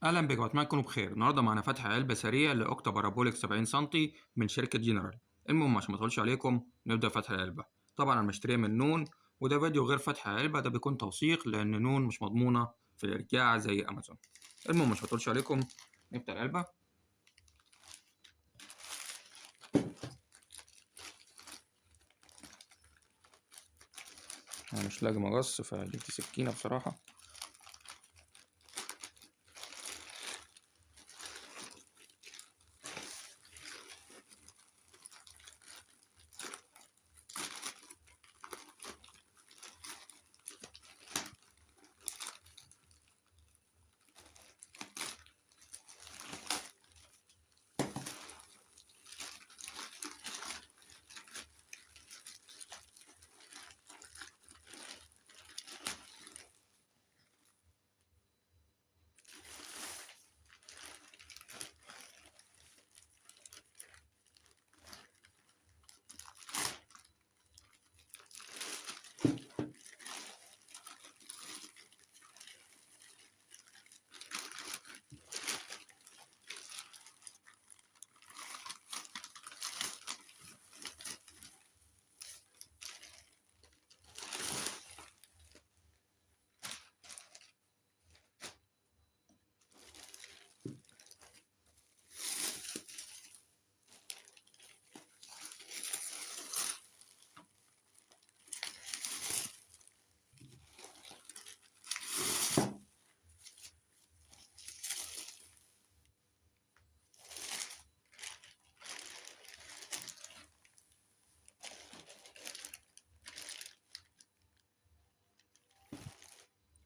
أهلا بك وأتمنى تكونوا بخير. النهارده معانا فتح علبة سريع لأوكتا بارابوليك 70 سنتي من شركة جنرال. المهم عشان ما اطولش عليكم نبدأ فتح العلبة. طبعا أنا مشتريها من نون، وده فيديو غير فتح العلبة، ده بيكون توثيق لأن نون مش مضمونة في الإرجاع زي أمازون. المهم مش هطولش عليكم نفتح العلبة. أنا مش لاقي مقص فجبت سكينة بصراحة.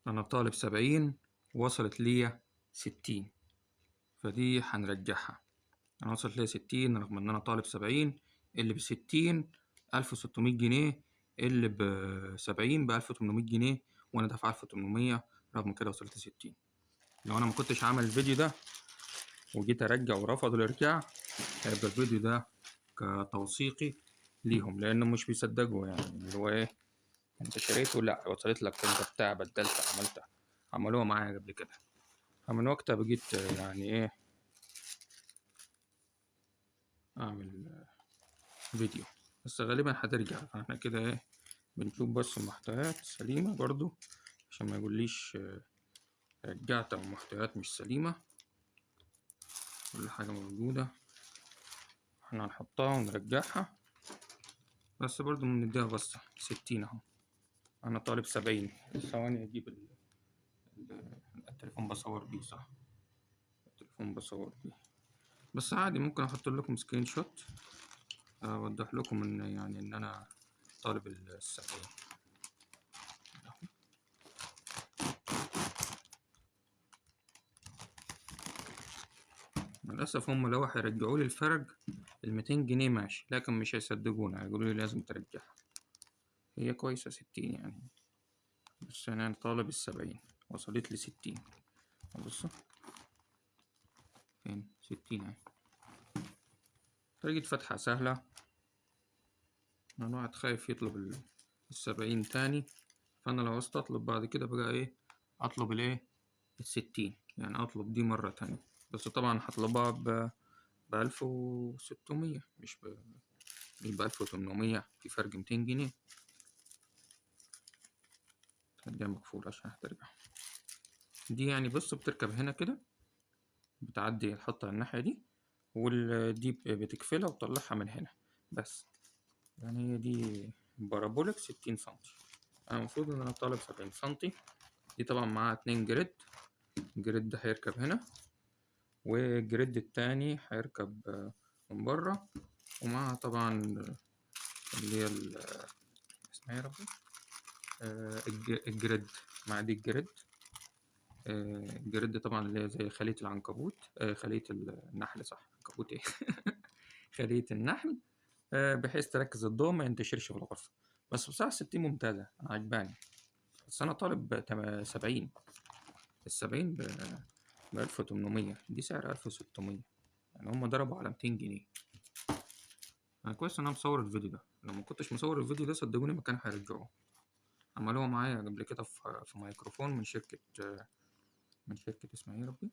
أنا طالب 70 وصلت ليا 60، فدي هنرجعها. أنا وصلت ليا 60 رغم إن أنا طالب 70. اللي ب60 1600 جنيه، اللي ب70 ب1800 جنيه، وأنا دافع 1800. رغم كده وصلت ل60. لو أنا مكنتش عامل الفيديو ده وجيت أرجع ورفضوا الإرجاع، هيبقى الفيديو ده كتوثيقي ليهم، لأنه مش بيصدقوا يعني اللي هو إيه، أنت شريته؟ لأ وصلت لك أنت بتاع بدلت عملت. عملوها معايا قبل كده، فمن وقتها بقيت يعني إيه أعمل فيديو. بس غالبا هترجع، فاحنا كده ايه بنشوف بس المحتويات سليمة برضو عشان ما يقوليش رجعت او محتويات مش سليمة. كل حاجة موجودة احنا هنحطها ونرجعها، بس برضو بنديها بصة. 60 اهو. انا طالب 70. ثواني اجيب التليفون بصور بيه. صح، التليفون بصور بيه. بس عادي ممكن احط لكم سكرين شوت اوضح لكم ان يعني ان انا طالب 70. للأسف هم لو هيرجعولي الفرق 200 جنيه ماشي، لكن مش هيصدقونا، هيقولولي لازم ترجعها. هي كويسة 60 يعني، بس أنا طالب 70 وصلت لي 60. بصوا فين 60 اهي. طريقة فتحها سهلة. أنا واحد خايف يطلب 70 تاني، فأنا لو عوزت أطلب بعد كده بقى إيه، أطلب ال60، يعني أطلب دي مرة تانية. بس طبعا هطلبها ب1600، مش ب1800، في فرق 200 جنيه. خليها مقفول عشان هترجع. دي يعني بص بتركب هنا كده، بتعدي تحطها على الناحية دي، والدي بتقفلها وتطلعها من هنا بس. يعني هي دي بارابوليك 60 سنتي. أنا المفروض إن أنا طالب 70 سنتي. دي طبعا معاها 2 جريد. الجريد ده هيركب هنا، والجريد التاني هيركب من بره، ومعاها طبعا اللي هي اسمها ايه يا ربي، الجريد. مع دي الجريد. الجريد طبعا اللي هي زي خلية العنكبوت، خلية النحل. صح، عنكبوت ايه خلية النحل. بحيث تركز الضوء ما ينتشرش في الغرفة. بس بصراحة 60 ممتازة، أنا عجباني. بس أنا طالب 70. ال70 ب1800، دي سعر 1600، يعني هما ضربوا على 200 جنيه. أنا كويس إن أنا مصور الفيديو ده، لو ما كنتش مصور الفيديو ده صدقوني ما كانوا هيرجعوه. عملوها معايا قبل كده في ميكروفون من شركة اسمها ايه يا ربي،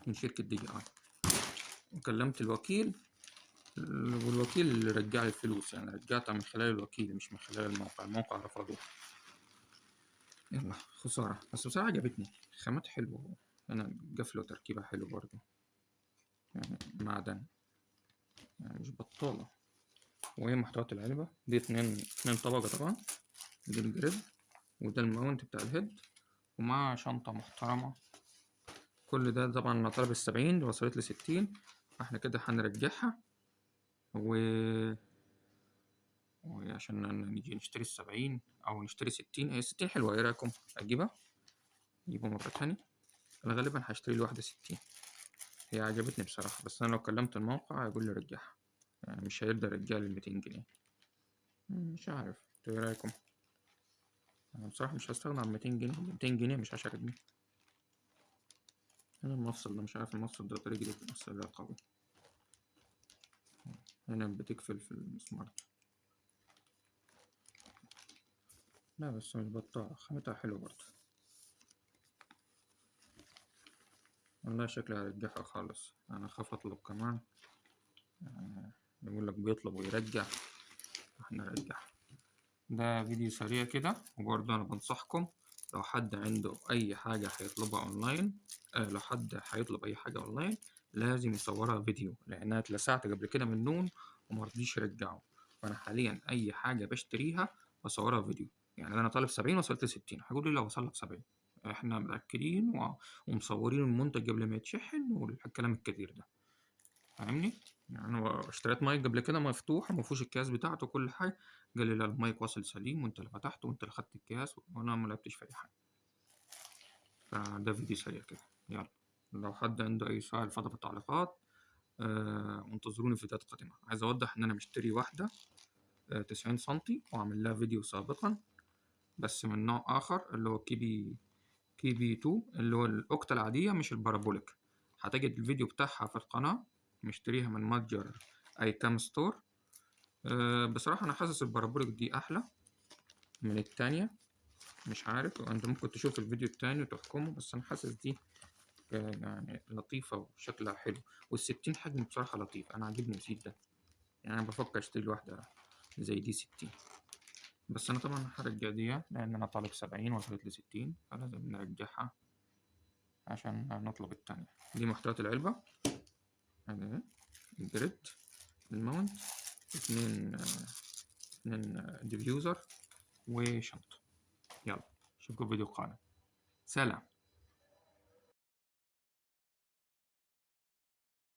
من شركة DJI، وكلمت الوكيل والوكيل اللي رجع لي الفلوس، يعني رجعتها من خلال الوكيل مش من خلال الموقع رفضوه. يلا خسارة، بس بصراحة عجبتني، خامات حلوة، أنا قفلة وتركيبة حلو برضه، يعني معدن، يعني مش بطالة. وهي محتويات العلبة دي اتنين طبقة طبعا، دي الجريد وده الماونت بتاع الهيد، ومع شنطة محترمة. كل ده طبعا أنا طالب 70 وصلت ل60، احنا كده هنرجعها وعشان نيجي نشتري 70 أو نشتري 60. هي 60 حلوة، ايه رأيكم أجيبها مرة تانية؟ أنا غالبا هشتري الواحدة 60، هي عجبتني بصراحة، بس أنا لو كلمت الموقع هيقول لي رجعها، يعني مش هيقدر يرجع لي 200 جنيه. مش عارف انتوا ايه رأيكم؟ أنا بصراحة مش هستغنى عن 200 جنيه، 200 جنيه مش 10 جنيه. هنا المفصل ده مش عارف، المفصل ده طريقة المفصل ده قوي، هنا بتقفل في المسمار. لا بس مش بطالة، خامتها حلو برضه، والله شكلها هرجعها خالص. أنا أخاف أطلب كمان، يقول لك بيطلب ويرجع، احنا نرجع. ده فيديو سريع كده، وبرضه أنا بنصحكم لو حد عنده أي حاجة هيطلبها أونلاين، لو حد هيطلب أي حاجة أونلاين لازم يصورها فيديو، لأنها اتلسعت قبل كده من نون ومرضيش يرجعه. فأنا حاليا أي حاجة بشتريها بصورها فيديو، يعني أنا طالب 70 وصلت 60، هيقول لي لا وصل لك 70، احنا متأكدين ومصورين المنتج قبل ما يتشحن والكلام الكتير ده، فاهمني؟ يعني أنا اشتريت مايك قبل كده مفتوح ومفيهوش الكياس بتاعته وكل حاجة، قال لي لا المايك واصل سليم وانت اللي فتحته وانت اللي خدت الكياس، وانا ما لعبتش في اي حاجة. فده فيديو سريع كده، يلا لو حد عنده اي سؤال فضل في التعليقات. وانتظروني في فيديوهات قادمة. عايز اوضح ان انا مشتري واحدة 90 سنتي وعامل لها فيديو سابقا، بس من نوع اخر اللي هو كي بي 2، اللي هو الاوكتا العادية مش البارابوليك. هتجد الفيديو بتاعها في القناة، مشتريها من متجر اي كام ستور. بصراحة أنا حاسس البارابوليك دي أحلى من التانية، مش عارف، أنت ممكن تشوف الفيديو التاني وتحكمه، بس أنا حاسس دي يعني لطيفة وشكلها حلو، والستين حجم بصراحة لطيف، أنا عاجبني الزيت ده، يعني أنا بفكر أشتري واحدة زي دي 60. بس أنا طبعا هرجع دي لأن أنا طالب 70 وصلت ل60، فلازم نرجعها عشان نطلب التانية. دي محتويات العلبة، هذا الجريد، الماونت، اتنين ديفيوزر وشنطة. يلا اشوفكم فيديو قادم، سلام.